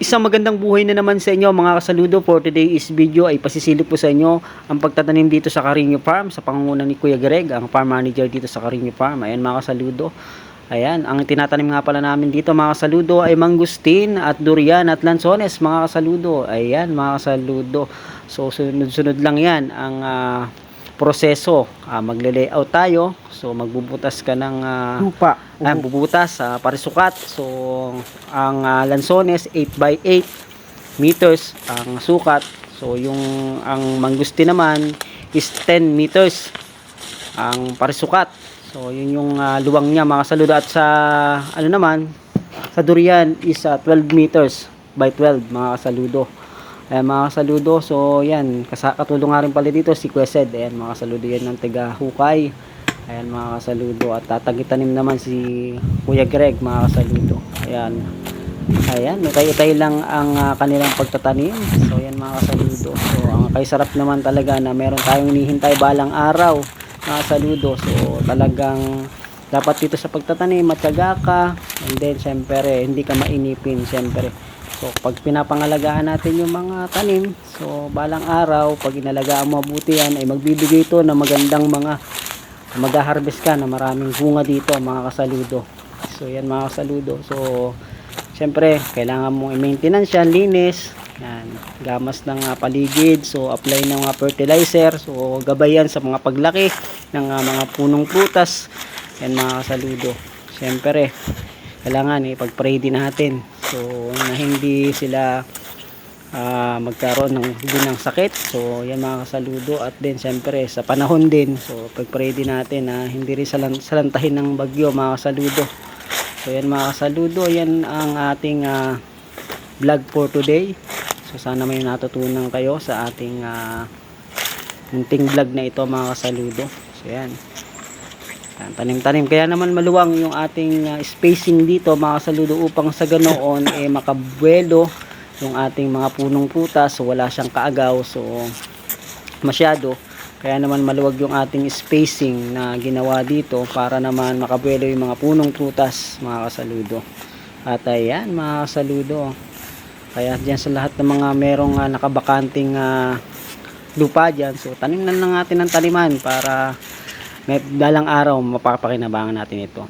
Isang magandang buhay na naman sa inyo mga kasaludo. For today's video ay pasisilip po sa inyo ang pagtatanim dito sa Carino Farm sa pangunguna ni Kuya Greg, ang farm manager dito sa Carino Farm. Ayan mga kasaludo. Ayan, ang tinatanim nga pala namin dito mga kasaludo ay mangustin at durian at lansones mga kasaludo. Ayan mga kasaludo. So sunod-sunod lang yan ang proseso. Magle-layout tayo. So magbubutas ka ng lupa. Bubutas sa parisukat. So ang lansones 8x8 meters ang sukat. So yung ang mangustin naman is 10 meters ang parisukat. So yun yung luwang niya mga kasaludo. At sa ano naman sa durian is 12 meters by 12 mga kasaludo. Ayan mga kasaludo, so yan, katulong nga rin pala dito si Kuesed. Ayan mga kasaludo, yan ng taga hukay. Ayan mga kasaludo, at tatagitanim naman si Kuya Greg mga kasaludo. Ayan, ayan, utay-utay lang ang kanilang pagtatanim. So yan mga kasaludo, so ang kay sarap naman talaga na meron tayong hinihintay balang araw mga kasaludo. So talagang dapat dito sa pagtatanim matyaga ka, and then syempre hindi ka mainipin syempre. So pag pinapangalagaan natin yung mga tanim, so balang araw pag inalagaan mo mabuti yan ay magbibigay ito ng magandang mga mag-harvest ka na maraming bunga dito mga kasaludo. So yan mga kasaludo, so syempre kailangan mong i-maintenance yan, linis yan, gamas ng paligid, so apply ng mga fertilizer, so gabay yan sa mga paglaki ng mga punong prutas yan mga kasaludo. Syempre kailangan ipag-pray din natin so na hindi sila magkaroon ng sakit. So yan mga kasaludo, at din syempre sa panahon din, so pag-pray din natin na hindi rin salantahin ng bagyo mga kasaludo. So yan mga kasaludo, yan ang ating vlog for today. So sana may natutunan kayo sa ating munting vlog na ito mga kasaludo. So yan, tanim-tanim, kaya naman maluwang yung ating spacing dito mga kasaludo upang sa ganoon makabuelo yung ating mga punong prutas, so wala siyang kaagaw so masyado. Kaya naman maluwag yung ating spacing na ginawa dito para naman makabuelo yung mga punong prutas mga kasaludo. At ayan mga kasaludo, kaya dyan sa lahat ng mga merong nakabakanting lupa dyan, so tanim na lang natin ng taniman para may dalang araw mapapakinabangan natin ito.